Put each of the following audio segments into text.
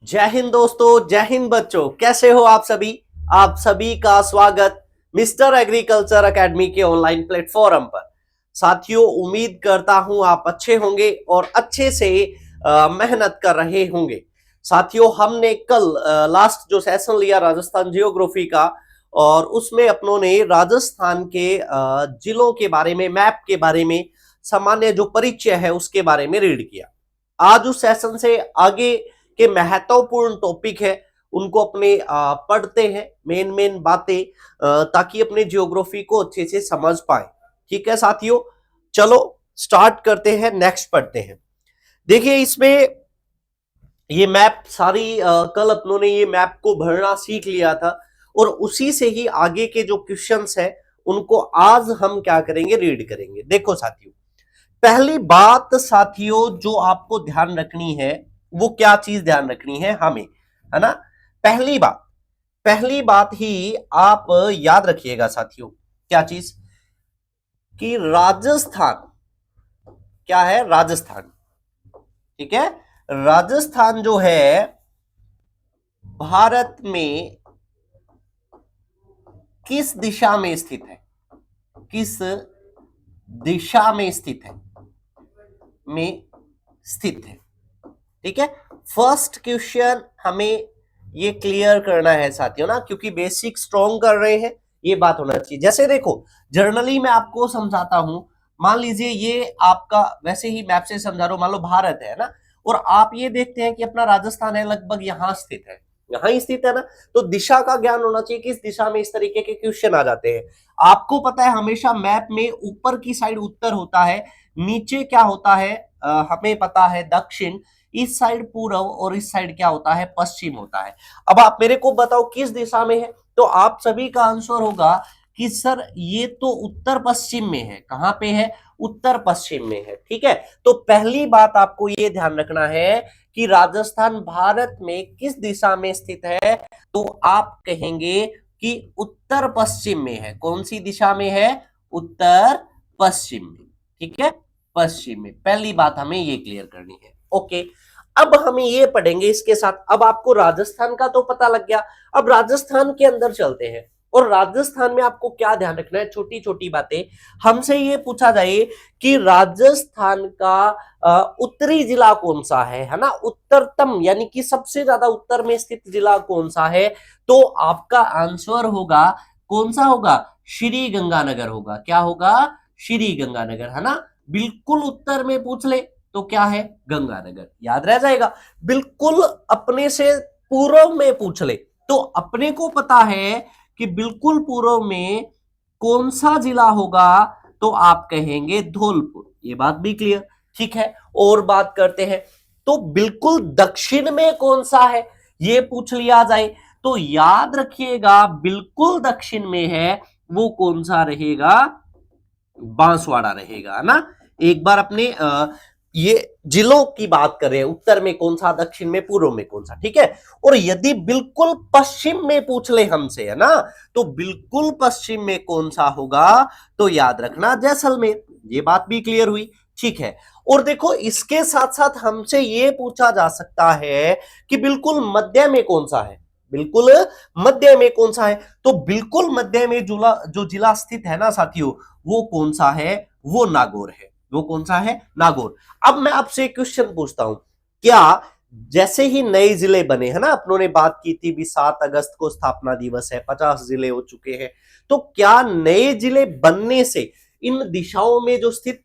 जय हिंद दोस्तों, जय हिंद बच्चों। कैसे हो आप सभी का स्वागत मिस्टर एग्रीकल्चर एकेडमी के ऑनलाइन प्लेटफॉर्म पर। साथियों, उम्मीद करता हूं आप अच्छे होंगे और अच्छे से मेहनत कर रहे होंगे। साथियों, हमने कल लास्ट जो सेशन लिया राजस्थान जियोग्राफी का, और उसमें अपनों ने राजस्थान के जिलों के बारे में, मैप के बारे में, सामान्य जो परिचय है उसके बारे में रीड किया। आज उस सेशन से आगे के महत्वपूर्ण टॉपिक है उनको अपने पढ़ते हैं, मेन मेन बातें, ताकि अपने जियोग्राफी को अच्छे से समझ पाए। ठीक है साथियों, चलो स्टार्ट करते हैं, नेक्स्ट पढ़ते हैं। देखिए, इसमें ये मैप सारी कल अपनों ने ये मैप को भरना सीख लिया था, और उसी से ही आगे के जो क्वेश्चंस है उनको आज हम क्या करेंगे, रीड करेंगे। देखो साथियों, पहली बात साथियों जो आपको ध्यान रखनी है, वो क्या चीज ध्यान रखनी है हमें, है ना। पहली बात ही आप याद रखिएगा साथियों, क्या चीज, कि राजस्थान क्या है, राजस्थान। ठीक है, राजस्थान जो है भारत में किस दिशा में स्थित है, किस दिशा में स्थित है, ठीक है। फर्स्ट क्वेश्चन हमें ये क्लियर करना है साथियों ना, क्योंकि बेसिक स्ट्रॉन्ग कर रहे हैं, ये बात होना चाहिए। जैसे देखो, जर्नली मैं आपको समझाता हूं, मान लीजिए ये आपका वैसे ही मैप से समझा रहा हूं, मान लो भारत है ना, और आप ये देखते हैं कि अपना राजस्थान है लगभग यहां स्थित है, यहां ही स्थित है ना, तो दिशा का ज्ञान होना चाहिए कि इस दिशा में इस तरीके के क्वेश्चन आ जाते हैं। आपको पता है हमेशा मैप में ऊपर की साइड उत्तर होता है, नीचे क्या होता है, हमें पता है दक्षिण, इस साइड पूर्व, और इस साइड क्या होता है, पश्चिम होता है। अब आप मेरे को बताओ किस दिशा में है, तो आप सभी का आंसर होगा कि सर ये तो उत्तर पश्चिम में है। कहां पे है, उत्तर पश्चिम में है। ठीक है, तो पहली बात आपको ये ध्यान रखना है कि राजस्थान भारत में किस दिशा में स्थित है, तो आप कहेंगे कि उत्तर पश्चिम में है। कौन सी दिशा में है, उत्तर पश्चिम में। ठीक है, पश्चिम में। पहली बात हमें ये क्लियर करनी है। ओके, अब हमें ये पढ़ेंगे इसके साथ। अब आपको राजस्थान का तो पता लग गया, अब राजस्थान के अंदर चलते हैं। और राजस्थान में आपको क्या ध्यान रखना है, छोटी छोटी बातें। हमसे ये पूछा जाए कि राजस्थान का उत्तरी जिला कौन सा है ना, उत्तरतम यानी कि सबसे ज्यादा उत्तर में स्थित जिला कौन सा है, तो आपका आंसर होगा, कौन सा होगा, श्री गंगानगर होगा। क्या होगा, श्री गंगानगर, है ना। बिल्कुल उत्तर में पूछ ले तो क्या है, गंगानगर, याद रह जाएगा। बिल्कुल अपने से पूर्व में पूछ ले तो अपने को पता है कि बिल्कुल पूर्व में कौन सा जिला होगा, तो आप कहेंगे धौलपुर। ये बात भी क्लियर, ठीक है। और बात करते हैं, तो बिल्कुल दक्षिण में कौन सा है, ये पूछ लिया जाए तो याद रखिएगा बिल्कुल दक्षिण में है वो कौन सा रहेगा, बांसवाड़ा रहेगा ना। एक बार अपने ये जिलों की बात कर रहे हैं, उत्तर में कौन सा, दक्षिण में, पूर्व में कौन सा। ठीक है, और यदि बिल्कुल पश्चिम में पूछ ले हमसे, है ना, तो बिल्कुल पश्चिम में कौन सा होगा, तो याद रखना जैसलमेर। ये बात भी क्लियर हुई, ठीक है। और देखो, इसके साथ साथ हमसे ये पूछा जा सकता है कि बिल्कुल मध्य में कौन सा है, बिल्कुल मध्य में कौन सा है, तो बिल्कुल मध्य में जो जिला स्थित है ना साथियों, वो कौन सा है, वो नागौर है। वो कौन सा है, नागौर। अब मैं आपसे एक क्वेश्चन पूछता हूं, क्या जैसे ही नए जिले बने, है ना, अपनों ने बात की थी भी 7 अगस्त को स्थापना दिवस है, 50 जिले हो चुके हैं, तो क्या नए जिले बनने से इन दिशाओं में जो स्थित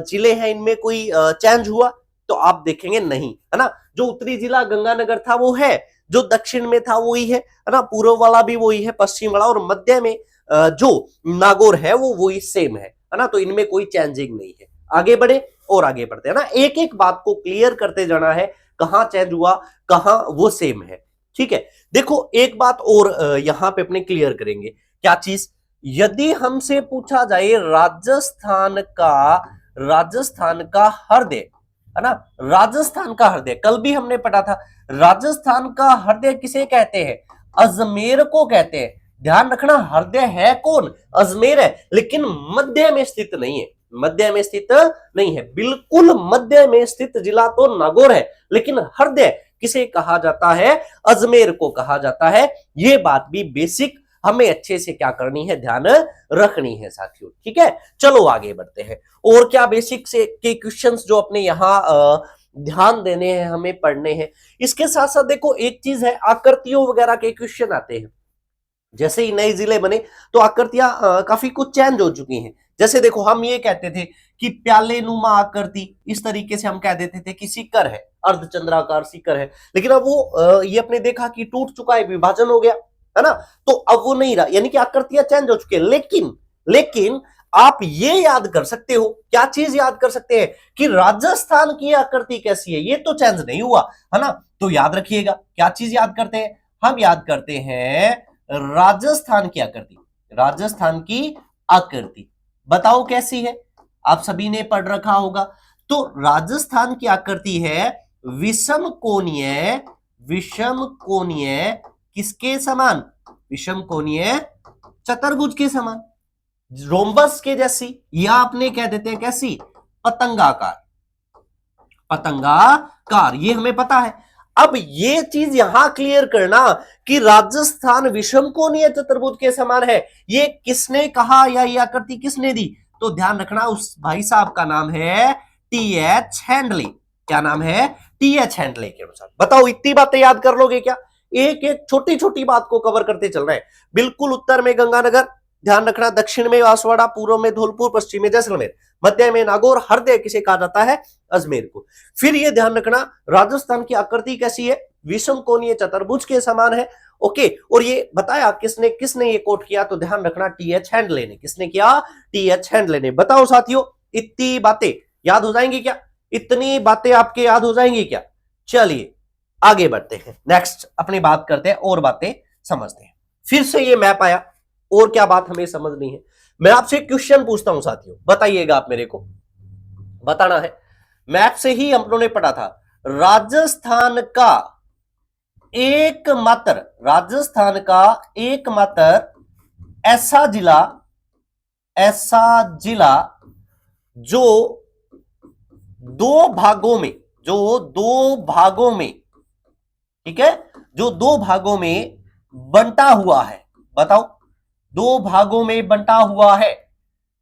जिले हैं इनमें कोई चेंज हुआ, तो आप देखेंगे नहीं, है ना। जो उत्तरी जिला गंगानगर था वो है, जो दक्षिण में था वही है ना, पूर्व वाला भी वही है, पश्चिम वाला, और मध्य में जो नागौर है वो वही सेम है ना। तो इनमें कोई चेंजिंग नहीं है। आगे बढ़े और आगे बढ़ते हैं ना, एक एक बात को क्लियर करते जाना है, कहां चेंज हुआ, कहां वो सेम है। ठीक है, देखो एक बात और यहां पे अपने क्लियर करेंगे, क्या चीज, यदि हमसे पूछा जाए राजस्थान का हृदय, है ना, राजस्थान का हृदय, कल भी हमने पढ़ा था, राजस्थान का हृदय किसे कहते हैं, अजमेर को कहते हैं। ध्यान रखना, हृदय है कौन, अजमेर है, लेकिन मध्य में स्थित नहीं है, मध्य में स्थित नहीं है। बिल्कुल मध्य में स्थित जिला तो नागौर है, लेकिन हृदय किसे कहा जाता है, अजमेर को कहा जाता है। ये बात भी बेसिक हमें अच्छे से क्या करनी है, ध्यान रखनी है साथियों। ठीक है, चलो आगे बढ़ते हैं। और क्या बेसिक से के क्वेश्चंस जो अपने यहां ध्यान देने हैं, हमें पढ़ने हैं। इसके साथ साथ देखो एक चीज है, आकृतियों वगैरह के क्वेश्चन आते हैं। जैसे ही नए जिले बने तो आकृतियां काफी कुछ चेंज हो चुकी हैं। जैसे देखो हम ये कहते थे कि प्याले नुमा आकृति, इस तरीके से हम कह देते थे कि सीकर है, अर्धचंद्राकार सीकर है। लेकिन अब वो ये अपने देखा कि टूट चुका है, विभाजन हो गया है ना, तो अब वो नहीं रहा, यानी कि आकृतियां चेंज हो चुकी है। लेकिन आप ये याद कर सकते हो, क्या चीज याद कर सकते हैं कि राजस्थान की आकृति कैसी है, ये तो चेंज नहीं हुआ है ना। तो याद रखिएगा, क्या चीज याद करते हैं, हम याद करते हैं राजस्थान की आकृति। राजस्थान की आकृति बताओ कैसी है, आप सभी ने पढ़ रखा होगा। तो राजस्थान की आकृति है विषम कोणीय, विषम कोणीय किसके समान, विषम कोणीय चतुर्भुज के समान, रोम्बस के जैसी, या आपने कह देते हैं कैसी, पतंगाकार, पतंगाकार, ये हमें पता है। अब ये चीज यहां क्लियर करना कि राजस्थान विषम कोणीय चतुर्भुज के समान है, ये किसने कहा या ये आकृति किसने दी, तो ध्यान रखना उस भाई साहब का नाम है टी.एच. हैंडले। क्या नाम है, टी.एच. हैंडले के अनुसार। बताओ इतनी बातें याद कर लोगे क्या, एक एक छोटी छोटी बात को कवर करते चल रहे हैं। बिल्कुल उत्तर में गंगानगर, ध्यान रखना, दक्षिण में बांसवाड़ा, पूर्व में धौलपुर, पश्चिम में जैसलमेर, मध्य में नागौर, हृदय किसे कहा जाता है, अजमेर को। फिर ये ध्यान रखना राजस्थान की आकृति कैसी है, विषम कोणीय चतुर्भुज के समान है। ओके, और ये बताया किसने, किसने ये कोट किया, तो ध्यान रखना टी.एच. हैंडले ने। किसने किया, टी.एच. हैंडले ने। बताओ साथियों इतनी बातें याद हो जाएंगी क्या, इतनी बातें आपके याद हो जाएंगी क्या। चलिए आगे बढ़ते हैं, नेक्स्ट अपनी बात करते हैं और बातें समझते हैं। फिर से ये मैप आया, और क्या बात हमें समझनी है। मैं आपसे क्वेश्चन पूछता हूं साथियों, बताइएगा, आप मेरे को बताना है। मैप से ही हम लोगों ने पढ़ा था, राजस्थान का एकमात्र, राजस्थान का एकमात्र ऐसा जिला, ऐसा जिला जो दो भागों में, जो दो भागों में, ठीक है, जो दो भागों में बंटा हुआ है। बताओ, दो भागों में बंटा हुआ है।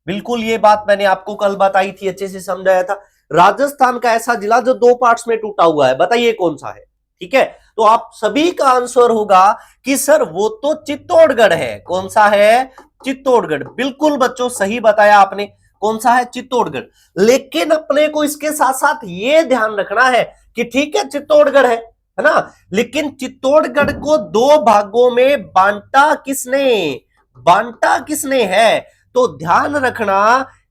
बिल्कुल ये बात मैंने आपको कल बताई थी, अच्छे से समझाया था। राजस्थान का ऐसा जिला जो दो पार्ट्स में टूटा हुआ है, बताइए कौन सा है। ठीक है, तो आप सभी का आंसर होगा कि सर वो तो चित्तौड़गढ़ है। कौन सा है, चित्तौड़गढ़। बिल्कुल बच्चों सही बताया आपने, कौन सा है, चित्तौड़गढ़। लेकिन अपने को इसके साथ साथ ये ध्यान रखना है कि ठीक है चित्तौड़गढ़ है ना, लेकिन चित्तौड़गढ़ को दो भागों में बांटा किसने, बांटा किसने है। तो ध्यान रखना,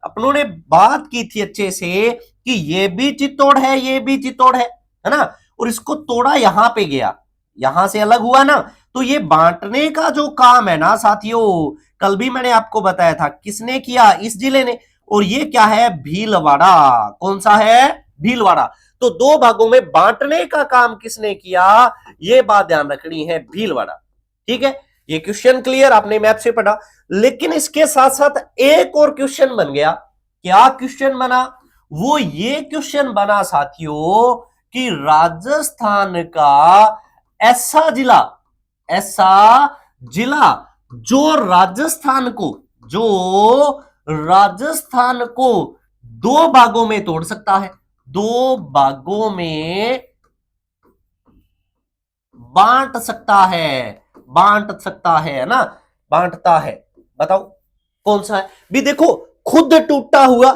अपनों ने बात की थी अच्छे से कि ये भी चित्तौड़ है, ये भी चित्तौड़ है ना, और इसको तोड़ा यहां पे गया, यहां से अलग हुआ ना। तो ये बांटने का जो काम है ना साथियों, कल भी मैंने आपको बताया था, किसने किया, इस जिले ने। और ये क्या है, भीलवाड़ा। कौन सा है, भीलवाड़ा। तो दो भागों में बांटने का काम किसने किया, ये बात ध्यान रखनी है, भीलवाड़ा। ठीक है, ये क्वेश्चन क्लियर, आपने मैप से पढ़ा। लेकिन इसके साथ साथ एक और क्वेश्चन बन गया। क्या क्वेश्चन बना, वो ये क्वेश्चन बना साथियों कि राजस्थान का ऐसा जिला, ऐसा जिला जो राजस्थान को, जो राजस्थान को दो भागों में तोड़ सकता है, दो भागों में बांट सकता है, बांट सकता है ना, बांटता है। बताओ कौन सा है भी। देखो खुद टूटा हुआ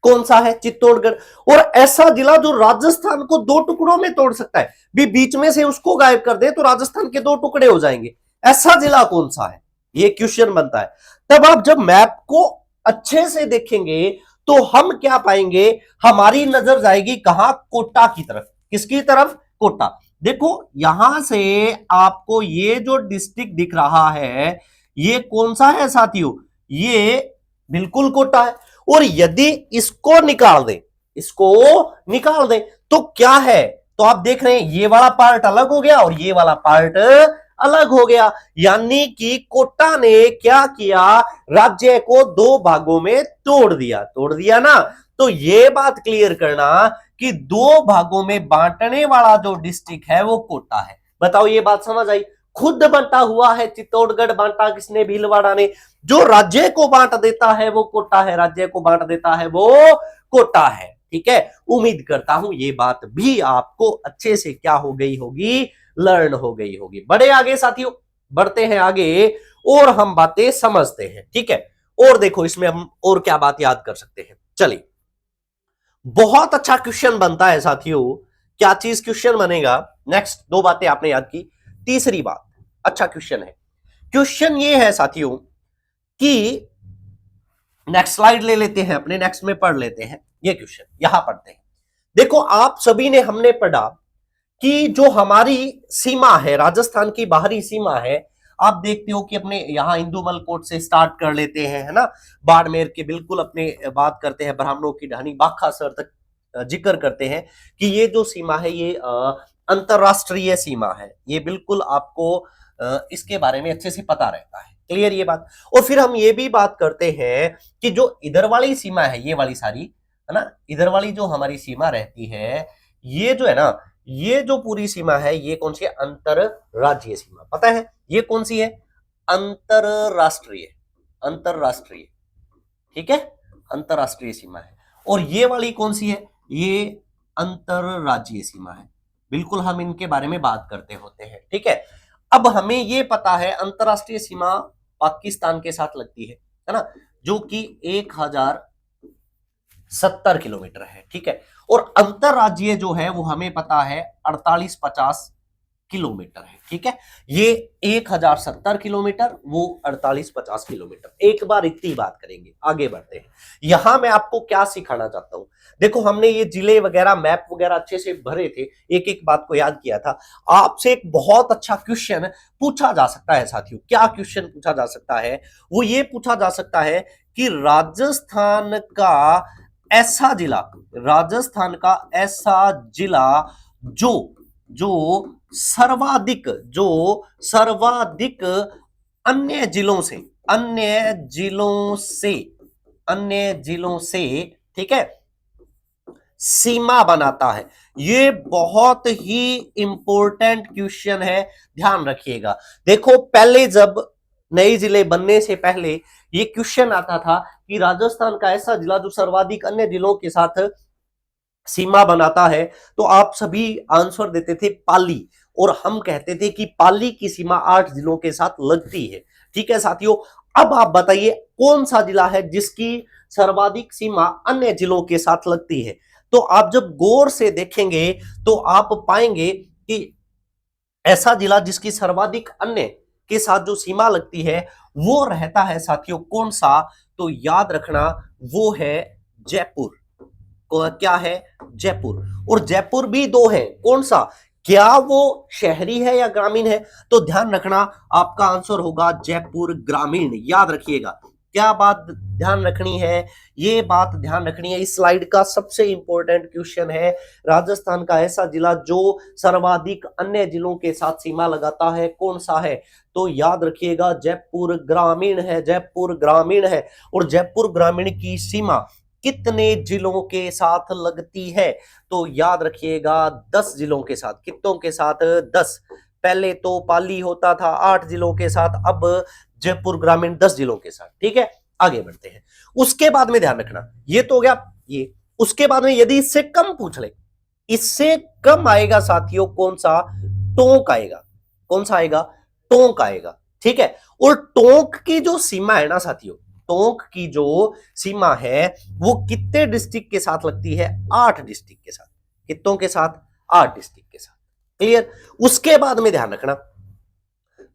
कौन सा है, चित्तौड़गढ़। और ऐसा जिला जो राजस्थान को दो टुकड़ों में तोड़ सकता है भी, बीच में से उसको गायब कर दे तो राजस्थान के दो टुकड़े हो जाएंगे, ऐसा जिला कौन सा है, ये क्वेश्चन बनता है। तब आप जब मैप को अच्छे से देखेंगे तो हम क्या पाएंगे, हमारी नजर जाएगी कहां, कोटा की तरफ। किसकी तरफ, कोटा। देखो यहां से आपको ये जो डिस्ट्रिक्ट दिख रहा है, ये कौन सा है साथियों, ये बिल्कुल कोटा है। और यदि इसको निकाल दें, इसको निकाल दें तो क्या है, तो आप देख रहे हैं ये वाला पार्ट अलग हो गया और ये वाला पार्ट अलग हो गया। यानी कि कोटा ने क्या किया, राज्य को दो भागों में तोड़ दिया, तोड़ दिया ना। तो ये बात क्लियर करना कि दो भागों में बांटने वाला जो डिस्ट्रिक्ट है वो कोटा है। बताओ ये बात समझ आई? खुद बंटा हुआ है, चित्तौड़गढ़ बांटा किसने? भीलवाड़ा ने। जो राज्य को बांट देता है वो कोटा है, राज्य को बांट देता है वो कोटा है। ठीक है, उम्मीद करता हूं ये बात भी आपको अच्छे से क्या हो गई होगी, लर्न हो गई होगी। बड़े आगे साथियों, बढ़ते हैं आगे और हम बातें समझते हैं। ठीक है, और देखो इसमें हम और क्या बात याद कर सकते हैं। चलिए, बहुत अच्छा क्वेश्चन बनता है साथियों। क्या चीज क्वेश्चन बनेगा? नेक्स्ट दो बातें आपने याद की, तीसरी बात अच्छा क्वेश्चन है। क्वेश्चन ये है साथियों कि नेक्स्ट स्लाइड ले लेते हैं अपने, नेक्स्ट में पढ़ लेते हैं ये क्वेश्चन, यहां पढ़ते हैं। देखो आप सभी ने, हमने पढ़ा कि जो हमारी सीमा है, राजस्थान की बाहरी सीमा है, आप देखते हो कि अपने यहां इंदुमल कोट से स्टार्ट कर लेते हैं, है ना, बाड़मेर के बिल्कुल अपने बात करते हैं, ब्राह्मणों की ढाणी बाखासर तक जिक्र करते हैं कि ये जो सीमा है ये अंतरराष्ट्रीय सीमा है। ये बिल्कुल आपको इसके बारे में अच्छे से पता रहता है, क्लियर ये बात। और फिर हम ये भी बात करते हैं कि जो इधर वाली सीमा है, ये वाली सारी, है ना, इधर वाली जो हमारी सीमा रहती है, ये जो है ना, ये जो पूरी सीमा है ये कौन सी है? अंतरराज्यीय सीमा। पता है ये कौन सी है? अंतरराष्ट्रीय, अंतरराष्ट्रीय। ठीक है, अंतरराष्ट्रीय सीमा है। और ये वाली कौन सी है? ये अंतरराज्यीय सीमा है। बिल्कुल हम इनके बारे में बात करते होते हैं। ठीक है, अब हमें ये पता है अंतरराष्ट्रीय सीमा पाकिस्तान के साथ लगती है ना, जो कि 1070 किलोमीटर है। ठीक है, और अंतरराज्यीय जो है वो हमें पता है 4850 किलोमीटर है। ठीक है, ये 1070 किलोमीटर, वो 4850 किलोमीटर। एक बार इतनी बात करेंगे, आगे बढ़ते हैं। यहां मैं आपको क्या सिखाना चाहता हूं, देखो हमने ये जिले वगैरह, मैप वगैरह अच्छे से भरे थे, एक एक बात को याद किया था। आपसे एक बहुत अच्छा क्वेश्चन पूछा जा सकता है साथियों। क्या क्वेश्चन पूछा जा सकता है? वो ये पूछा जा सकता है कि राजस्थान का ऐसा जिला, राजस्थान का ऐसा जिला जो जो सर्वाधिक, जो सर्वाधिक अन्य जिलों से, अन्य जिलों से, अन्य जिलों से, ठीक है, सीमा बनाता है। ये बहुत ही इंपॉर्टेंट क्वेश्चन है, ध्यान रखिएगा। देखो पहले जब नए जिले बनने से पहले ये क्वेश्चन आता था कि राजस्थान का ऐसा जिला जो सर्वाधिक अन्य जिलों के साथ सीमा बनाता है, तो आप सभी आंसर देते थे पाली, और हम कहते थे कि पाली की सीमा 8 जिलों के साथ लगती है। ठीक है साथियों, अब आप बताइए कौन सा जिला है जिसकी सर्वाधिक सीमा अन्य जिलों के साथ लगती है? तो आप जब गौर से देखेंगे तो आप पाएंगे कि ऐसा जिला जिसकी सर्वाधिक अन्य के साथ जो सीमा लगती है वो रहता है साथियों कौन सा? तो याद रखना वो है जयपुर। क्या है? जयपुर। और जयपुर भी दो है, कौन सा? क्या वो शहरी है या ग्रामीण है? तो ध्यान रखना आपका आंसर होगा जयपुर ग्रामीण। याद रखिएगा, क्या बात ध्यान रखनी है? ये बात ध्यान रखनी है, इस स्लाइड का सबसे इंपॉर्टेंट क्वेश्चन है। राजस्थान का ऐसा जिला जो सर्वाधिक अन्य जिलों के साथ सीमा लगाता है कौन सा है? तो याद रखिएगा जयपुर ग्रामीण है, जयपुर ग्रामीण है। और जयपुर ग्रामीण की सीमा कितने जिलों के साथ लगती है? तो याद रखिएगा 10 जिलों के साथ। कितनों के साथ? 10। पहले तो पाली होता था 8 जिलों के साथ, अब जयपुर ग्रामीण 10 जिलों के साथ। ठीक है, आगे बढ़ते हैं। उसके बाद में ध्यान रखना, ये तो हो गया ये। उसके बाद में यदि इससे कम पूछ ले, इससे कम आएगा साथियों कौन सा? टोंक आएगा। कौन सा आएगा? टोंक आएगा। ठीक है, और टोंक की जो सीमा है ना साथियों, टोंक की जो सीमा है वो कितने डिस्ट्रिक्ट के साथ लगती है? 8 डिस्ट्रिक्ट के साथ। कितनों के साथ? 8 डिस्ट्रिक्ट के साथ। क्लियर? उसके बाद में ध्यान रखना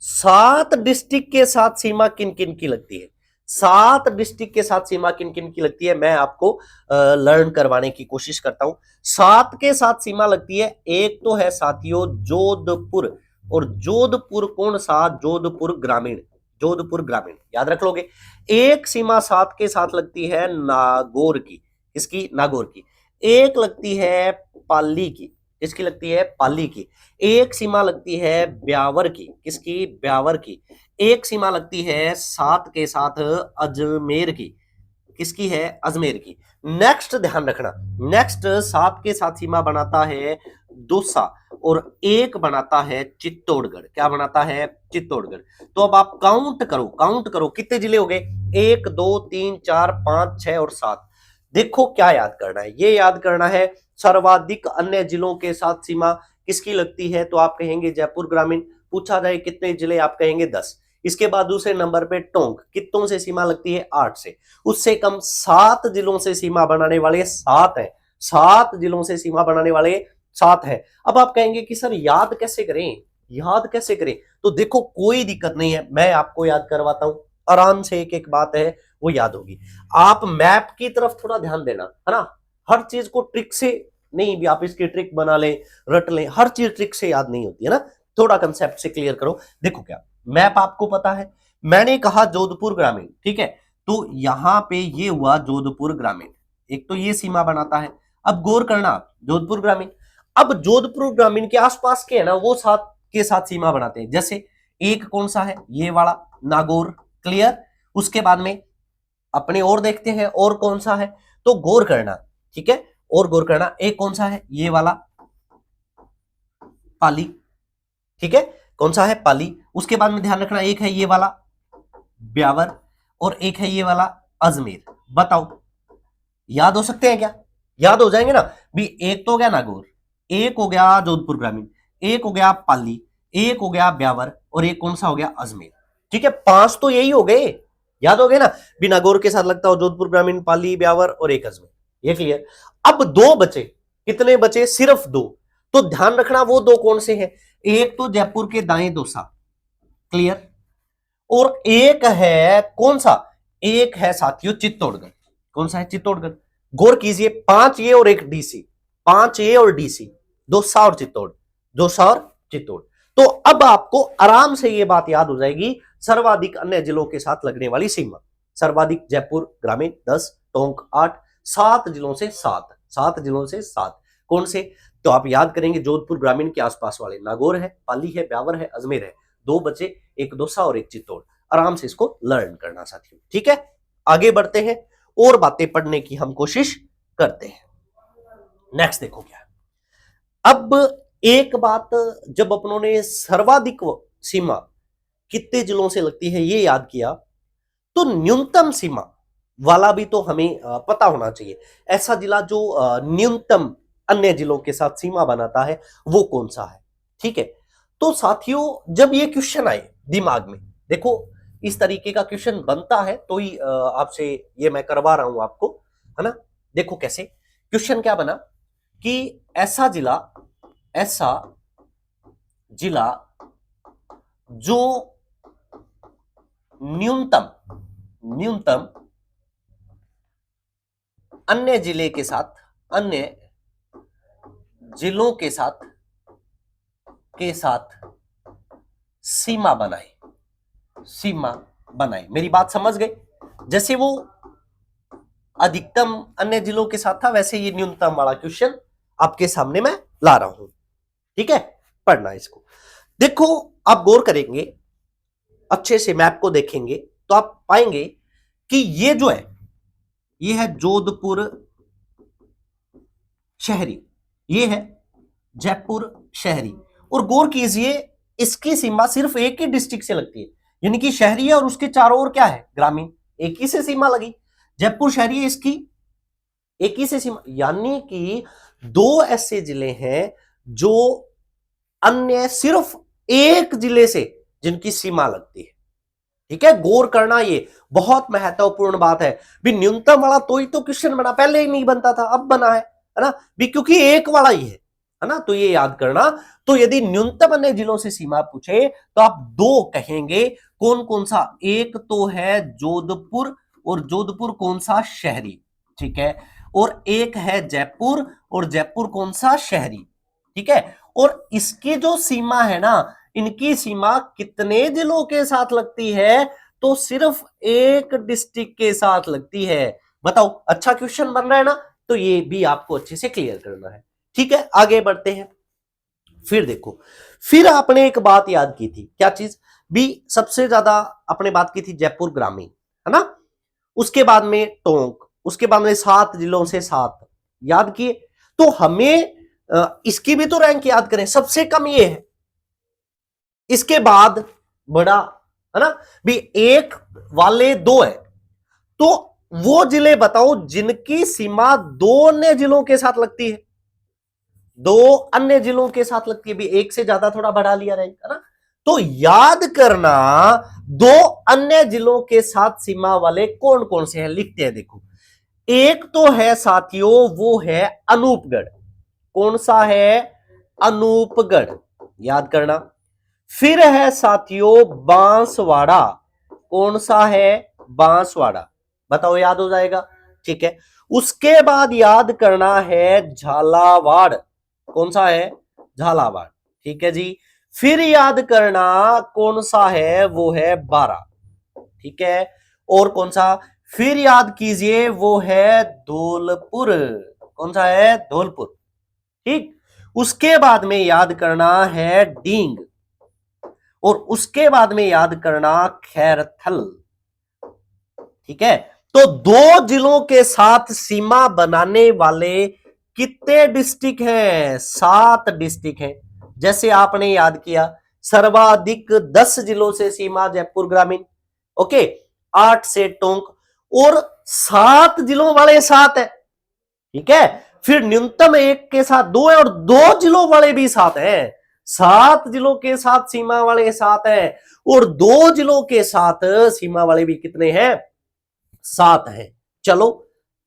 7 डिस्ट्रिक्ट के साथ सीमा किन किन की लगती है? 7 डिस्ट्रिक्ट के साथ सीमा किन किन की लगती है, मैं आपको लर्न करवाने की कोशिश करता हूं। 7 के साथ सीमा लगती है, एक तो है साथियों जोधपुर। और जोधपुर कौन सा? जोधपुर ग्रामीण। जोधपुर ग्रामीण याद रख लोगे। एक सीमा 7 के साथ लगती है नागौर की। इसकी? नागौर की। एक लगती है पाली की। इसकी लगती है? पाली की। एक सीमा लगती है ब्यावर की। किसकी? ब्यावर की। एक सीमा लगती है 7 के साथ अजमेर की। किसकी है? अजमेर की। नेक्स्ट ध्यान रखना, नेक्स्ट 7 के साथ सीमा बनाता है दौसा और 1 बनाता है चित्तौड़गढ़। क्या बनाता है? चित्तौड़गढ़। तो अब आप काउंट करो, काउंट करो कितने जिले हो गए? 1 2 3 4 5 6 और 7। देखो क्या याद करना है, ये याद करना है सर्वाधिक अन्य जिलों के साथ सीमा किसकी लगती है, तो आप कहेंगे जयपुर ग्रामीण। पूछा जाए कितने जिले, आप कहेंगे 10। इसके बाद दूसरे नंबर पे टोंक, कितनों से सीमा लगती है? 8 से। उससे कम 7 जिलों से सीमा बनाने वाले 7 है, 7 जिलों से सीमा बनाने वाले 7 है। अब आप कहेंगे कि सर याद कैसे करें, याद कैसे करें? तो देखो कोई दिक्कत नहीं है, मैं आपको याद करवाता हूं, आराम से एक एक बात है वो याद होगी। आप मैप की तरफ थोड़ा ध्यान देना, है ना। हर चीज को ट्रिक से नहीं, भी आप इसकी ट्रिक बना लें, रट लें, हर चीज ट्रिक से याद नहीं होती है ना। थोड़ा कंसेप्ट से क्लियर करो। देखो क्या मैप आपको पता है, मैंने कहा जोधपुर ग्रामीण, ठीक है। तो यहां पे ये हुआ जोधपुर ग्रामीण, एक तो ये सीमा बनाता है। अब गौर करना, जोधपुर ग्रामीण, अब जोधपुर ग्रामीण के आसपास के है ना वो 7 के साथ सीमा बनाते हैं। जैसे एक कौन सा है? ये वाला नागौर, क्लियर। उसके बाद में अपने और देखते हैं और कौन सा है, तो गौर करना, ठीक है, और गौर करना। एक कौन सा है? ये वाला पाली, ठीक है, कौन सा है? पाली। उसके बाद में ध्यान रखना एक है ये वाला ब्यावर और एक है ये वाला अजमेर। बताओ याद हो सकते हैं क्या? याद हो जाएंगे ना भी। एक तो हो गया नागौर, एक हो गया जोधपुर ग्रामीण, एक हो गया पाली, एक हो गया ब्यावर और एक कौन सा हो गया? अजमेर। ठीक है, 5 तो यही हो गए, याद हो गए ना भी। नागौर के साथ लगता हो जोधपुर ग्रामीण, पाली, ब्यावर और एक अजमेर, ये क्लियर। अब 2 बचे, कितने बचे? सिर्फ 2। तो ध्यान रखना वो 2 कौन से हैं? एक तो जयपुर के दाएं दौसा, क्लियर, और एक है कौन सा? एक है साथियों चित्तौड़गढ़। कौन सा है? चित्तौड़गढ़। गौर कीजिए, 5 ए और 1 डीसी, 5 ए और डीसी, दौसा और चित्तौड़, दौसा और चित्तौड़। तो अब आपको आराम से ये बात याद हो जाएगी, सर्वाधिक अन्य जिलों के साथ लगने वाली सीमा। सर्वाधिक जयपुर ग्रामीण 10, टोंक 8, 7 जिलों से 7, 7 जिलों से 7 कौन से? तो आप याद करेंगे जोधपुर ग्रामीण के आसपास वाले नागौर है, पाली है, ब्यावर है, अजमेर है। 2 बचे, एक दौसा और एक चित्तौड़। आराम से इसको लर्न करना साथियों, ठीक है। आगे बढ़ते हैं और बातें पढ़ने की हम कोशिश करते हैं। नेक्स्ट देखो क्या है। अब एक बात, जब अपनों ने सर्वाधिक सीमा कितने जिलों से लगती है ये याद किया, तो न्यूनतम सीमा वाला भी तो हमें पता होना चाहिए। ऐसा जिला जो न्यूनतम अन्य जिलों के साथ सीमा बनाता है वो कौन सा है, ठीक है। तो साथियों जब ये क्वेश्चन आए दिमाग में, देखो इस तरीके का क्वेश्चन बनता है तो ही आपसे ये मैं करवा रहा हूं आपको, है ना। देखो कैसे क्वेश्चन क्या बना कि ऐसा जिला जो न्यूनतम अन्य जिले के साथ, अन्य जिलों के साथ सीमा बनाए। मेरी बात समझ गए? जैसे वो अधिकतम अन्य जिलों के साथ था, वैसे ये न्यूनतम वाला क्वेश्चन आपके सामने मैं ला रहा हूं, ठीक है। पढ़ना इसको। देखो आप गौर करेंगे, अच्छे से मैप को देखेंगे तो आप पाएंगे कि ये जो है ये है जोधपुर शहरी, ये है जयपुर शहरी। और गौर कीजिए इसकी सीमा सिर्फ एक ही डिस्ट्रिक्ट से लगती है, यानी कि शहरी है और उसके चारों ओर क्या है? ग्रामीण। एक ही से सीमा लगी, जयपुर शहरी है, इसकी एक ही से सीमा। यानी कि 2 ऐसे जिले हैं जो अन्य सिर्फ एक जिले से जिनकी सीमा लगती है, ठीक है। गौर करना, ये बहुत महत्वपूर्ण बात है भी। न्यूनतम वाला तो ही तो क्वेश्चन बना, पहले ही नहीं बनता था, अब बना है ना भी, क्योंकि एक वाला ही है ना। तो ये याद करना। तो यदि न्यूनतम अन्य जिलों से सीमा पूछे तो आप 2 कहेंगे। कौन कौन सा? एक तो है जोधपुर, और जोधपुर कौन सा? शहरी, ठीक है। और एक है जयपुर, और जयपुर कौन सा? शहरी, ठीक है। और इसकी जो सीमा है ना, इनकी सीमा कितने जिलों के साथ लगती है? तो सिर्फ एक डिस्ट्रिक्ट के साथ लगती है। बताओ, अच्छा क्वेश्चन बन रहा है ना। तो ये भी आपको अच्छे से क्लियर करना है, ठीक है। आगे बढ़ते हैं। फिर देखो, फिर आपने एक बात याद की थी, क्या चीज भी? सबसे ज्यादा आपने बात की थी जयपुर ग्रामीण, है ना। उसके बाद में टोंक, उसके बाद में 7 जिलों से 7 याद किए। तो हमें इसकी भी तो रैंक याद करें, सबसे कम ये है, इसके बाद बड़ा, है ना भी, एक वाले 2 है, तो वो जिले बताओ जिनकी सीमा 2 अन्य जिलों के साथ लगती है, 2 अन्य जिलों के साथ लगती है भी, एक से ज्यादा थोड़ा बढ़ा लिया रैंक, है ना। तो याद करना 2 अन्य जिलों के साथ सीमा वाले कौन कौन से हैं, लिखते हैं। देखो, एक तो है साथियों वो है अनूपगढ़, कौन सा है, अनूपगढ़, याद करना। फिर है साथियों बांसवाड़ा, कौन सा है, बांसवाड़ा, बताओ याद हो जाएगा, ठीक है। उसके बाद याद करना है झालावाड़, कौन सा है, झालावाड़, ठीक है जी। फिर याद करना कौन सा है, वो है बारा, ठीक है। और कौन सा, फिर याद कीजिए वो है धौलपुर, कौन सा है, धौलपुर, ठीक। उसके बाद में याद करना है डींग, और उसके बाद में याद करना खैरथल, ठीक है। तो 2 जिलों के साथ सीमा बनाने वाले कितने डिस्ट्रिक्ट हैं, 7 डिस्ट्रिक्ट हैं। जैसे आपने याद किया सर्वाधिक 10 जिलों से सीमा जयपुर ग्रामीण, ओके, 8 से टोंक, और 7 जिलों वाले 7 है, ठीक है। फिर न्यूनतम 1 के साथ 2 है, और 2 जिलों वाले भी 7 हैं, 7 जिलों के साथ सीमा वाले 7 हैं, और 2 जिलों के साथ सीमा वाले भी कितने हैं, 7 हैं। चलो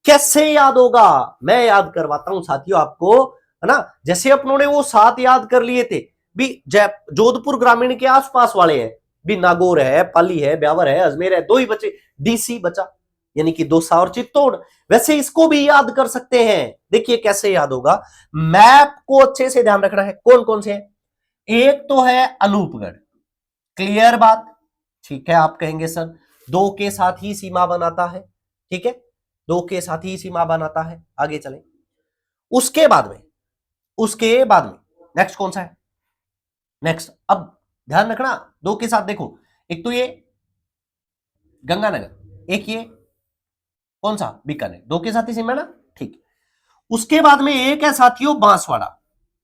कैसे याद होगा, मैं याद करवाता हूं साथियों आपको, है ना। जैसे अपनों ने वो 7 याद कर लिए थे भी, जोधपुर ग्रामीण के आसपास वाले हैं भी, नागौर है, पाली है, ब्यावर है, अजमेर है, 2 ही बचे, डीसी बचा, यानी कि दौसा और चित्तौड़। वैसे इसको भी याद कर सकते हैं, देखिए कैसे याद होगा, मैप को अच्छे से ध्यान रखना है, कौन कौन से हैं। एक तो है अनूपगढ़, क्लियर बात, ठीक है। आप कहेंगे सर 2 के साथ ही सीमा बनाता है, ठीक है, 2 के साथ ही सीमा बनाता है, आगे चले। उसके बाद में, उसके बाद में नेक्स्ट कौन सा है, नेक्स्ट, अब ध्यान रखना 2 के साथ, देखो एक तो ये गंगानगर, एक ये कौन सा, बीकानेर, 2 के साथ ही सीमा ना, ठीक। उसके बाद में एक है साथियों बांसवाड़ा,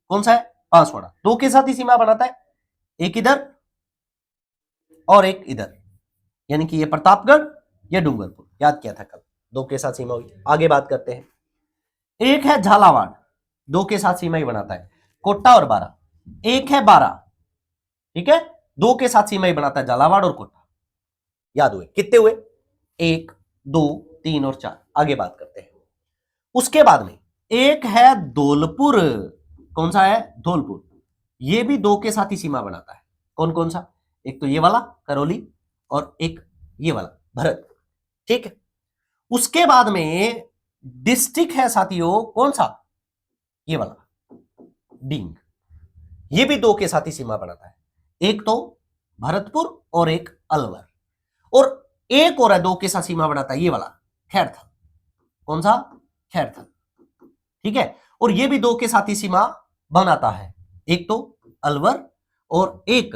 कौन सा है, बांसवाड़ा, 2 के साथ ही सीमा बनाता है, एक इधर और एक इधर, यानी कि ये प्रतापगढ़, ये डूंगरपुर, याद किया था कल, 2 के साथ सीमा हुई। आगे बात करते हैं, एक है झालावाड़, 2 के साथ सीमा ही बनाता है, कोटा और बारा, एक है बारा, ठीक है, 2 के साथ सीमा ही बनाता है, झालावाड़ और कोटा, याद हुए कितने हुए, 1 2 3 और 4, आगे बात करते हैं। उसके बाद में एक है धौलपुर, कौन सा है, धौलपुर, ये भी 2 के साथ ही सीमा बनाता है, कौन कौन सा, एक तो ये वाला करौली, और एक ये वाला भरत, ठीक है। उसके बाद में डिस्ट्रिक्ट है साथियों, कौन सा, ये वाला डींग, ये भी 2 के साथ ही सीमा बनाता है, एक तो भरतपुर और एक अलवर, और एक और है 2 के साथ सीमा बनाता है, ये वाला खैरथल, कौन सा, खैरथल, ठीक है। और ये भी 2 के साथ ही सीमा बनाता है, एक तो अलवर और एक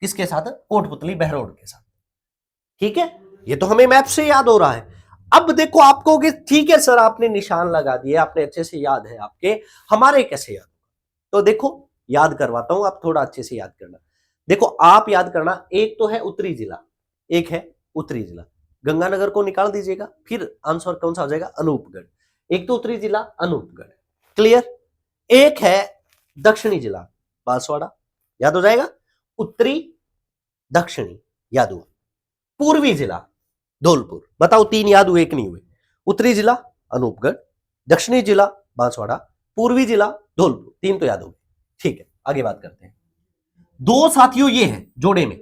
किसके साथ, कोटपुतली बहरोड के साथ, ठीक है। ये तो हमें मैप से याद हो रहा है। अब देखो आपको कि ठीक है सर आपने निशान लगा दिए, आपने अच्छे से याद है आपके, हमारे कैसे याद, तो देखो याद करवाता हूं, आप थोड़ा अच्छे से याद करना। देखो आप याद करना, एक तो है उत्तरी जिला, एक है उत्तरी जिला, गंगानगर को निकाल दीजिएगा, फिर आंसर कौन सा हो जाएगा, अनूपगढ़, एक तो उत्तरी जिला अनूपगढ़, क्लियर। एक है दक्षिणी जिला बांसवाड़ा, याद हो जाएगा, उत्तरी दक्षिणी याद हुआ, पूर्वी जिला धौलपुर, बताओ 3 याद हुए कि नहीं हुए, उत्तरी जिला अनूपगढ़, दक्षिणी जिला बांसवाड़ा, पूर्वी जिला धौलपुर, 3 तो याद हो गए, ठीक है। आगे बात करते हैं, 2 साथियों ये है जोड़े में,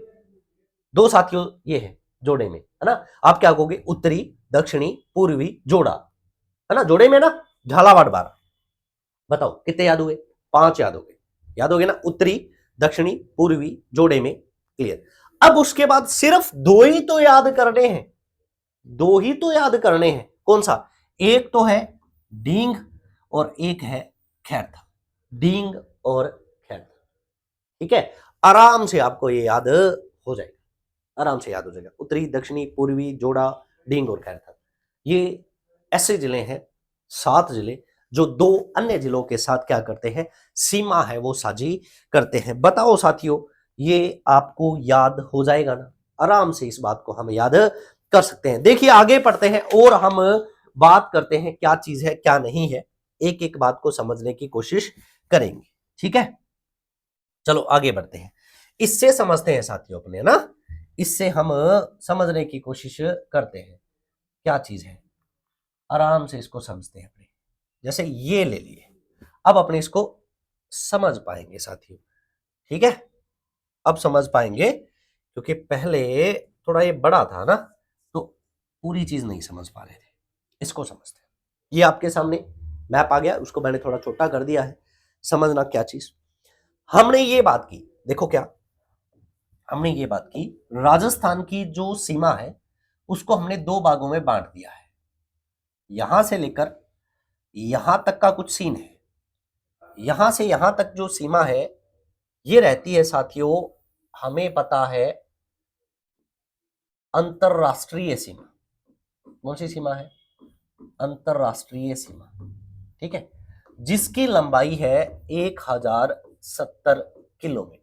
2 साथियों ये है जोड़े में, है ना। आप क्या कहोगे, उत्तरी दक्षिणी पूर्वी जोड़ा, है ना, जोड़े में ना, झालावाड़ बारा, बताओ कितने याद हुए, 5 याद हो गए, याद हो गए ना, उत्तरी दक्षिणी पूर्वी जोड़े में, क्लियर। अब उसके बाद सिर्फ 2 ही तो याद करने हैं, 2 ही तो याद करने हैं, कौन सा, एक तो है डींग और एक है खैरथल, डींग और खैरथल, ठीक है। आराम से आपको ये याद हो जाएगा, आराम से याद हो जाएगा, उत्तरी दक्षिणी पूर्वी जोड़ा डींग और खैरथल, ये ऐसे जिले हैं 7 जिले जो 2 अन्य जिलों के साथ क्या करते हैं, सीमा है वो साझी करते हैं। बताओ साथियों, ये आपको याद हो जाएगा ना? आराम से इस बात को हम याद कर सकते हैं। देखिए आगे पढ़ते हैं और हम बात करते हैं क्या चीज है क्या नहीं है, एक एक बात को समझने की कोशिश करेंगे। ठीक है, चलो आगे बढ़ते हैं। इससे समझते हैं साथियों अपने, है ना, इससे हम समझने की कोशिश करते हैं क्या चीज है, आराम से इसको समझते हैं अपने। जैसे ये ले लिए, अब अपने इसको समझ पाएंगे साथियों। ठीक है, अब समझ पाएंगे क्योंकि पहले थोड़ा ये बड़ा था ना, तो पूरी चीज नहीं समझ पा रहे थे। इसको समझते हैं। ये आपके सामने मैप आ गया, उसको मैंने थोड़ा छोटा कर दिया है। समझना क्या चीज, हमने ये बात की, देखो क्या हमने ये बात की, राजस्थान की जो सीमा है उसको हमने 2 भागों में बांट दिया है। यहां से लेकर यहां तक का कुछ सीन है, यहां से यहां तक जो सीमा है ये रहती है साथियों, हमें पता है अंतरराष्ट्रीय सीमा। कौन सी सीमा है? अंतरराष्ट्रीय सीमा। ठीक है, जिसकी लंबाई है 1070 किलोमीटर।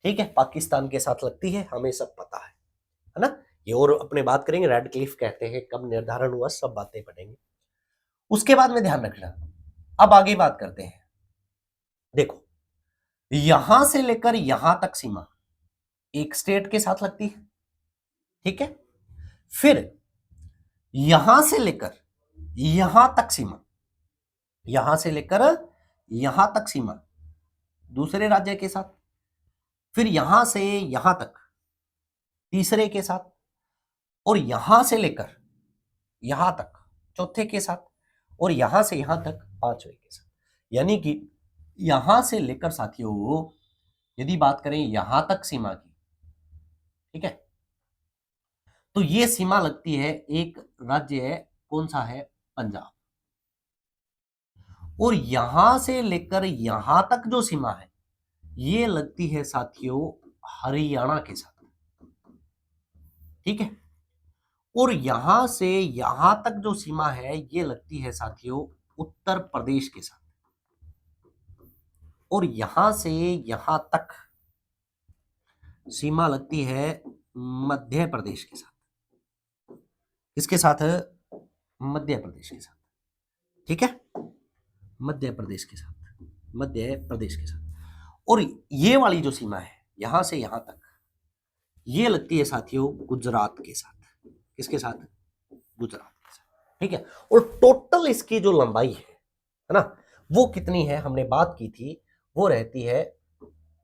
ठीक है, पाकिस्तान के साथ लगती है, हमें सब पता है ना? ये और अपने बात करेंगे, रेड क्लिफ कहते हैं, कब निर्धारण हुआ, सब बातें पढ़ेंगे। उसके बाद में ध्यान रखना, अब आगे बात करते हैं। देखो यहां से लेकर यहां तक सीमा एक स्टेट के साथ लगती है। ठीक है, फिर यहां से लेकर यहां तक सीमा, यहां से लेकर यहां तक सीमा दूसरे राज्य के साथ, फिर यहां से यहां तक तीसरे के साथ, और यहां से लेकर यहां तक चौथे के साथ, और यहां से यहां तक पांचवे के साथ। यानी कि यहां से लेकर साथियों यदि बात करें यहां तक सीमा की, ठीक है, तो ये सीमा लगती है, एक राज्य है, कौन सा है? पंजाब। और यहां से लेकर यहां तक जो सीमा है ये लगती है साथियों हरियाणा के साथ। ठीक है, और यहां से यहां तक जो सीमा है ये लगती है साथियों उत्तर प्रदेश के साथ। और यहां से यहां तक सीमा लगती है मध्य प्रदेश के साथ। किसके साथ? मध्य प्रदेश के साथ। ठीक है, मध्य प्रदेश के साथ, मध्य प्रदेश के साथ। और ये वाली जो सीमा है यहां से यहां तक ये लगती है साथियों गुजरात के साथ। किसके साथ? गुजरात के साथ। ठीक है, और टोटल इसकी जो लंबाई है ना, वो कितनी है? हमने बात की थी, वो रहती है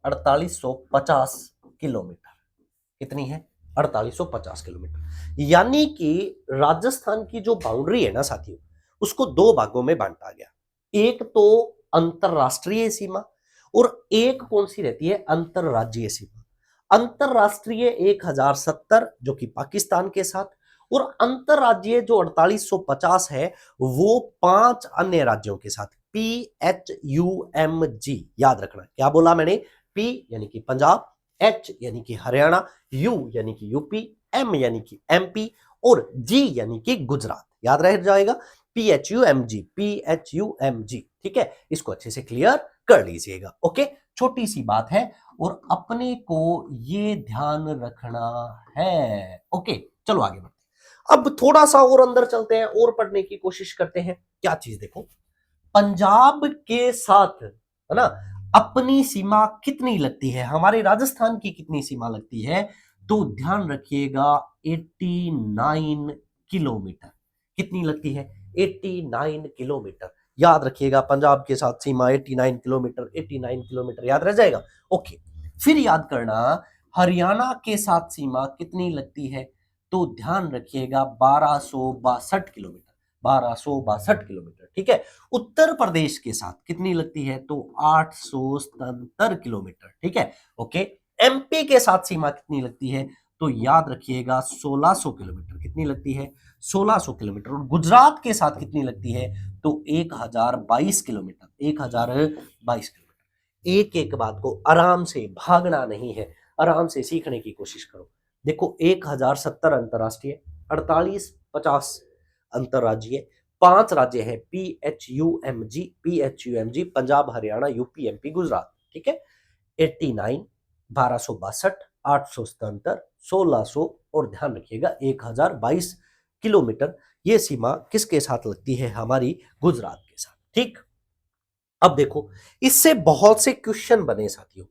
4850 किलोमीटर। कितनी है? 4850 किलोमीटर। यानी कि राजस्थान की जो बाउंड्री है ना साथियों, उसको 2 भागों में बांटा गया। एक तो अंतरराष्ट्रीय सीमा, और एक कौन सी रहती है? अंतरराज्यीय सीमा। अंतरराष्ट्रीय 1070 जो कि पाकिस्तान के साथ, और अंतरराज्यीय जो 4850 है वो 5 अन्य राज्यों के साथ। PHUMG याद रखना, क्या बोला मैंने? P यानी कि पंजाब, H यानी कि हरियाणा, U यानी कि यूपी, M यानी कि MP, और G यानी कि गुजरात। याद रह जाएगा, PHUMG, PHUMG। ठीक है, इसको अच्छे से क्लियर कर लीजिएगा। ओके, छोटी सी बात है और अपने को ये ध्यान रखना है। ओके, चलो आगे बढ़ते हैं। अब थोड़ा सा और अंदर चलते हैं और पढ़ने की कोशिश करते हैं। क्या चीज? देखो पंजाब के साथ, है ना, अपनी सीमा कितनी लगती है? हमारे राजस्थान की कितनी सीमा लगती है? तो ध्यान रखिएगा 89 किलोमीटर। कितनी लगती है? 89 किलोमीटर। याद रखिएगा पंजाब के साथ सीमा 89 किलोमीटर, 89 किलोमीटर याद रह जाएगा। ओके, फिर याद करना हरियाणा के साथ सीमा कितनी लगती है? तो ध्यान रखिएगा 1262 किलोमीटर, 1262 किलोमीटर। ठीक है, उत्तर प्रदेश के साथ कितनी लगती है? तो 877 किलोमीटर। ठीक है, ओके। एमपी के साथ सीमा कितनी लगती है? तो याद रखिएगा 1600 किलोमीटर। कितनी लगती है? 1600 किलोमीटर। और गुजरात के साथ कितनी लगती है? तो 1022 किलोमीटर, 1022 किलोमीटर। एक एक बात को आराम से, भागना नहीं है, आराम से सीखने की कोशिश करो। देखो 1070 अंतरराष्ट्रीय, 4850 अंतरराज्यीय। 5 राज्य है PHUMG, Punjab, Haryana, UP, MP, Gujarat. ठीक है, 89, 1262, 877, 1600 और ध्यान रखिएगा 1022 किलोमीटर। ये सीमा किसके साथ लगती है? हमारी गुजरात के साथ। ठीक, अब देखो इससे बहुत से क्वेश्चन बने साथियों।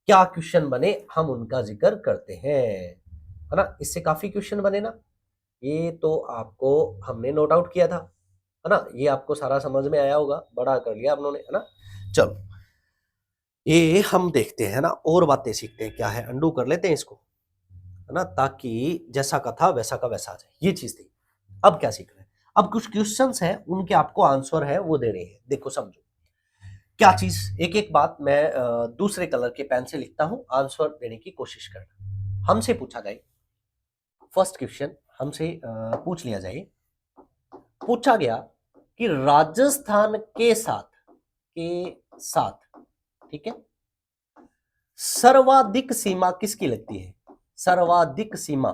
क्या क्वेश्चन बने हम उनका जिक्र करते हैं, है ना। इससे काफी क्वेश्चन बने ना, ये तो आपको हमने नोट आउट किया था, है ना। ये आपको सारा समझ में आया होगा, बड़ा कर लिया आप लोगों ने, है ना। चलो ये हम देखते हैं ना, और बातें सीखते हैं। क्या है, अंडू कर लेते हैं इसको, है ना, ताकि जैसा का था वैसा का वैसा आ जाए। ये चीज थी। अब क्या सीख रहे हैं? अब कुछ क्वेश्चंस हैं, उनके आपको आंसर है वो देने हैं। देखो समझो क्या चीज, एक एक बात मैं दूसरे कलर के पेन से लिखता हूं, आंसर देने की कोशिश करना। हमसे पूछा जाए, फर्स्ट क्वेश्चन हमसे पूछ लिया जाए, पूछा गया कि राजस्थान के साथ ठीक है, सर्वाधिक सीमा किसकी लगती है? सर्वाधिक सीमा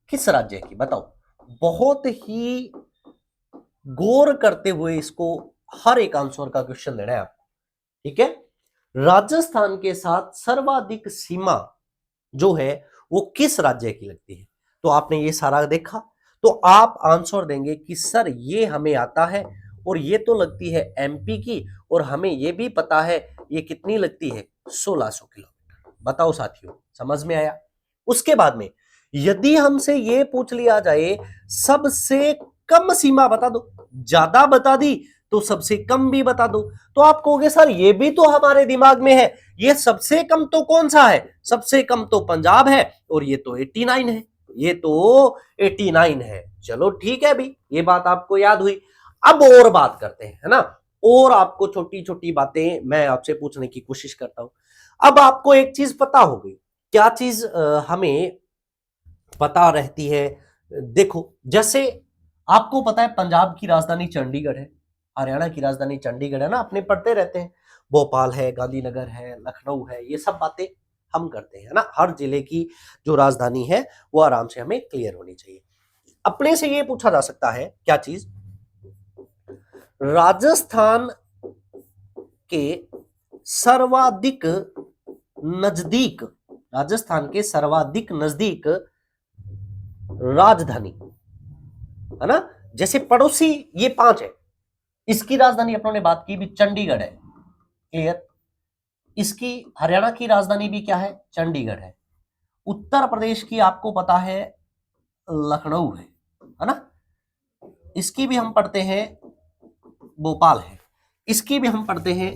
किस राज्य की, बताओ। बहुत ही गौर करते हुए इसको हर एक आंसर का क्वेश्चन देना है आपको। ठीक है, राजस्थान के साथ सर्वाधिक सीमा जो है वो किस राज्य की लगती है? तो आपने ये सारा देखा, तो आप आंसर देंगे कि सर ये हमें आता है और ये तो लगती है एमपी की, और हमें ये भी पता है ये कितनी लगती है, 1600 किलोमीटर। बताओ साथियों, समझ में आया? उसके बाद में यदि हमसे ये पूछ लिया जाए सबसे कम सीमा बता दो, ज्यादा बता दी तो सबसे कम भी बता दो, तो आप कहोगे सर ये भी तो हमारे दिमाग में है, ये सबसे कम तो कौन सा है? सबसे कम तो पंजाब है, और ये तो 89 है, ये तो 89 है। चलो ठीक है भी, ये बात आपको याद हुई। अब और बात करते हैं, है ना, और आपको छोटी छोटी बातें मैं आपसे पूछने की कोशिश करता हूं। अब आपको एक चीज पता होगी, क्या चीज हमें पता रहती है? देखो जैसे आपको पता है पंजाब की राजधानी चंडीगढ़ है, हरियाणा की राजधानी चंडीगढ़ है ना, अपने पढ़ते रहते हैं। भोपाल है, गांधीनगर है, लखनऊ है, ये सब बातें हम करते हैं ना। हर जिले की जो राजधानी है वो आराम से हमें क्लियर होनी चाहिए। अपने से ये पूछा जा सकता है क्या चीज, राजस्थान के सर्वाधिक नजदीक, राजस्थान के सर्वाधिक नजदीक राजधानी, है ना। जैसे पड़ोसी ये 5 है, इसकी राजधानी अपनों ने बात की भी चंडीगढ़ है, क्लियर। इसकी हरियाणा की राजधानी भी क्या है, चंडीगढ़ है। उत्तर प्रदेश की आपको पता है लखनऊ है ना। इसकी भी हम पढ़ते हैं भोपाल है, इसकी भी हम पढ़ते हैं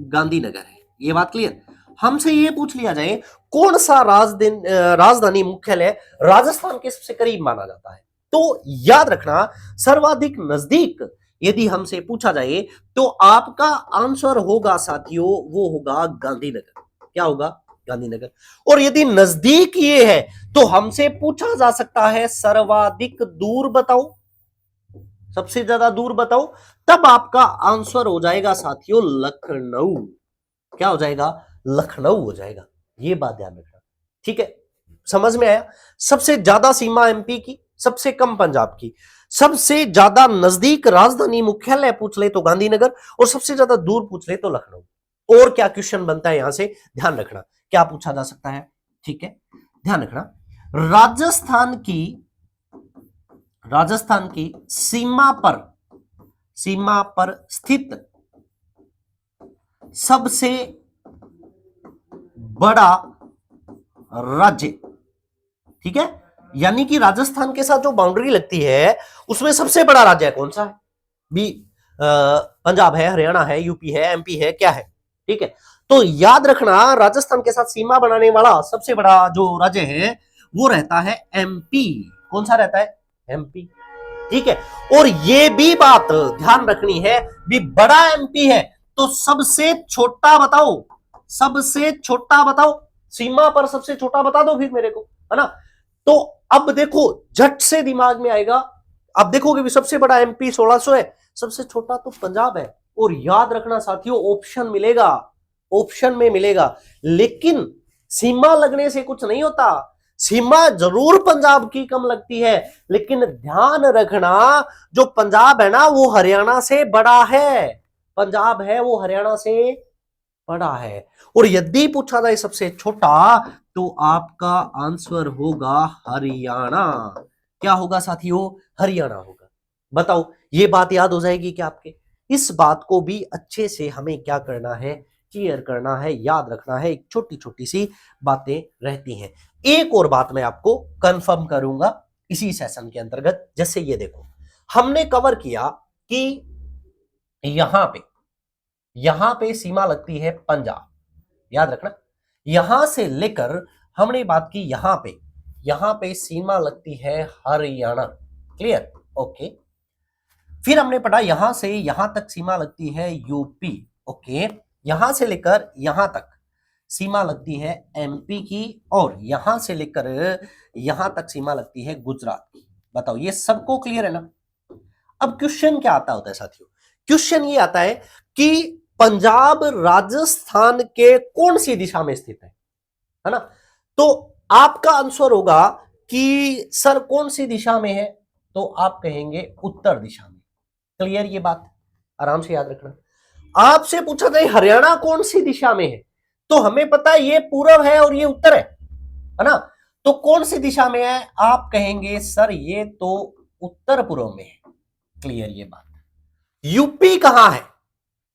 गांधीनगर है। ये बात क्लियर। हमसे ये पूछ लिया जाए कौन सा राजधानी मुख्यालय राजस्थान के सबसे करीब माना जाता है, तो याद रखना सर्वाधिक नजदीक यदि हमसे पूछा जाए तो आपका आंसर होगा साथियों, वो होगा गांधीनगर। क्या होगा, गांधीनगर। और यदि नजदीक ये है तो हमसे पूछा जा सकता है सर्वाधिक दूर बताओ, सबसे ज्यादा दूर बताओ, तब आपका आंसर हो जाएगा साथियों लखनऊ। क्या हो जाएगा, लखनऊ हो जाएगा। ये बात ध्यान रखना, ठीक है, समझ में आया। सबसे ज्यादा सीमा एमपी की, सबसे कम पंजाब की, सबसे ज्यादा नजदीक राजधानी मुख्यालय पूछ ले तो गांधीनगर, और सबसे ज्यादा दूर पूछ ले तो लखनऊ। और क्या क्वेश्चन बनता है यहां से, ध्यान रखना क्या पूछा जा सकता है। ठीक है, ध्यान रखना, राजस्थान की सीमा पर स्थित सबसे बड़ा राज्य, ठीक है, यानी कि राजस्थान के साथ जो बाउंड्री लगती है उसमें सबसे बड़ा राज्य कौन सा है? बी पंजाब है, हरियाणा है, यूपी है, एमपी है, क्या है? ठीक है, तो याद रखना राजस्थान के साथ सीमा बनाने वाला सबसे बड़ा जो राज्य है वो रहता है एमपी। कौन सा रहता है? एमपी। ठीक है, और ये भी बात ध्यान रखनी है भी बड़ा एमपी है तो सबसे छोटा बताओ, सबसे छोटा बताओ, सीमा पर सबसे छोटा बता दो फिर मेरे को, है ना। तो अब देखो झट से दिमाग में आएगा, अब देखोगे भी सबसे बड़ा एमपी 1600 है, सबसे छोटा तो पंजाब है। और याद रखना साथियों ऑप्शन मिलेगा, ऑप्शन में मिलेगा, लेकिन सीमा लगने से कुछ नहीं होता, सीमा जरूर पंजाब की कम लगती है, लेकिन ध्यान रखना जो पंजाब है ना वो हरियाणा से बड़ा है। पंजाब है वो हरियाणा से बड़ा है। और यदि पूछा जाए सबसे छोटा, तो आपका आंसर होगा हरियाणा। क्या होगा साथियों? हरियाणा होगा। बताओ, ये बात याद हो जाएगी क्या आपके? इस बात को भी अच्छे से हमें क्या करना है, क्लियर करना है, याद रखना है। एक छोटी छोटी सी बातें रहती हैं। एक और बात मैं आपको कंफर्म करूंगा इसी सेशन के अंतर्गत। जैसे ये देखो, हमने कवर किया कि यहां पे सीमा लगती है पंजाब, याद रखना। यहां से लेकर हमने बात की यहां पे सीमा लगती है हरियाणा। क्लियर? ओके। फिर हमने पढ़ा यहां से यहां तक सीमा लगती है यूपी। ओके। यहां से लेकर यहां तक सीमा लगती है एमपी की, और यहां से लेकर यहां तक सीमा लगती है गुजरात की। बताओ, ये सबको क्लियर है ना? अब क्वेश्चन क्या आता होता है साथियों? क्वेश्चन ये आता है कि पंजाब राजस्थान के कौन सी दिशा में स्थित है ना? तो आपका आंसर होगा कि सर कौन सी दिशा में है, तो आप कहेंगे उत्तर दिशा में। क्लियर? ये बात आराम से याद रखना। आपसे पूछा जाए हरियाणा कौन सी दिशा में है, तो हमें पता है ये पूर्व है और ये उत्तर है ना? तो कौन सी दिशा में है? आप कहेंगे सर ये तो उत्तर पूर्व में है। क्लियर? ये बात। यूपी कहां है?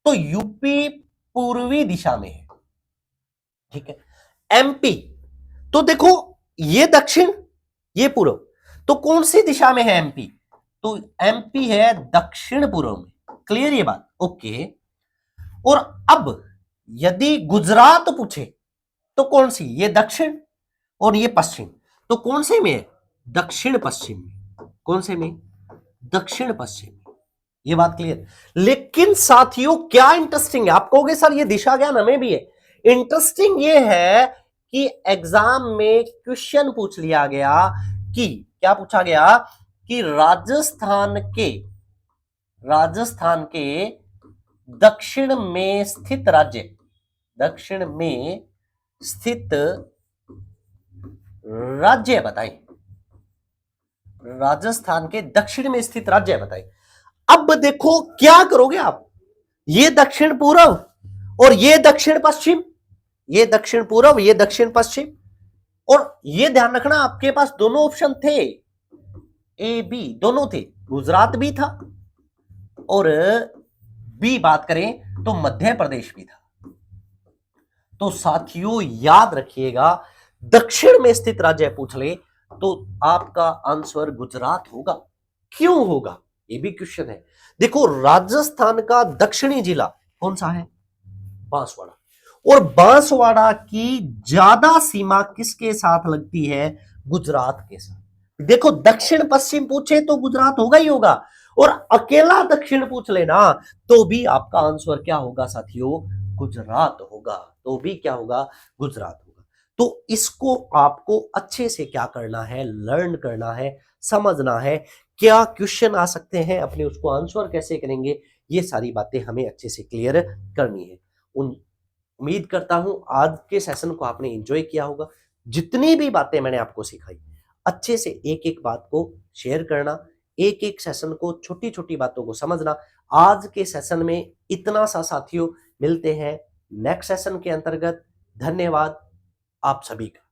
तो यूपी पूर्वी दिशा में है। ठीक है। एमपी, तो देखो ये दक्षिण, ये पूर्व, तो कौन सी दिशा में है एमपी? तो एमपी है दक्षिण पूर्व में। क्लियर? ये बात। ओके। और अब यदि गुजरात पूछे तो कौन सी? ये दक्षिण और ये पश्चिम, तो कौन से में है? दक्षिण पश्चिम में। कौन से में? दक्षिण पश्चिम। ये बात क्लियर? लेकिन साथियों क्या इंटरेस्टिंग है, आप कहोगे सर ये दिशा ज्ञान हमें भी है। इंटरेस्टिंग ये है कि एग्जाम में क्वेश्चन पूछ लिया गया कि क्या पूछा गया कि राजस्थान के दक्षिण में स्थित राज्य, दक्षिण में स्थित राज्य बताएं। राजस्थान के दक्षिण में स्थित राज्य बताएं। अब देखो क्या करोगे आप, ये दक्षिण पूर्व और ये दक्षिण पश्चिम, ये दक्षिण पूर्व, ये दक्षिण पश्चिम, और ये ध्यान रखना आपके पास दोनों ऑप्शन थे, ए बी दोनों थे। गुजरात भी था और बी बात करें तो मध्य प्रदेश भी था। तो साथियों याद रखिएगा, दक्षिण में स्थित राज्य पूछ ले तो आपका आंसर गुजरात होगा। क्यों होगा? ये भी क्वेश्चन है। देखो राजस्थान का दक्षिणी जिला कौन सा है? बांसवाड़ा। और बांसवाड़ा की ज्यादा सीमा किसके साथ लगती है? गुजरात के साथ। देखो दक्षिण पश्चिम पूछे तो गुजरात होगा ही होगा, और अकेला दक्षिण पूछ लेना तो भी आपका आंसर क्या होगा साथियों? गुजरात होगा। तो भी क्या होगा? गुजरात होगा। तो इसको आपको अच्छे से क्या करना है? लर्न करना है, समझना है। क्या क्वेश्चन आ सकते हैं, अपने उसको आंसर कैसे करेंगे, ये सारी बातें हमें अच्छे से क्लियर करनी है। उम्मीद करता हूं आज के सेशन को आपने एंजॉय किया होगा। जितनी भी बातें मैंने आपको सिखाई, अच्छे से एक एक बात को शेयर करना, एक एक सेशन को, छोटी छोटी बातों को समझना। आज के सेशन में इतना सा साथियों, मिलते हैं नेक्स्ट सेशन के अंतर्गत। धन्यवाद आप सभी का।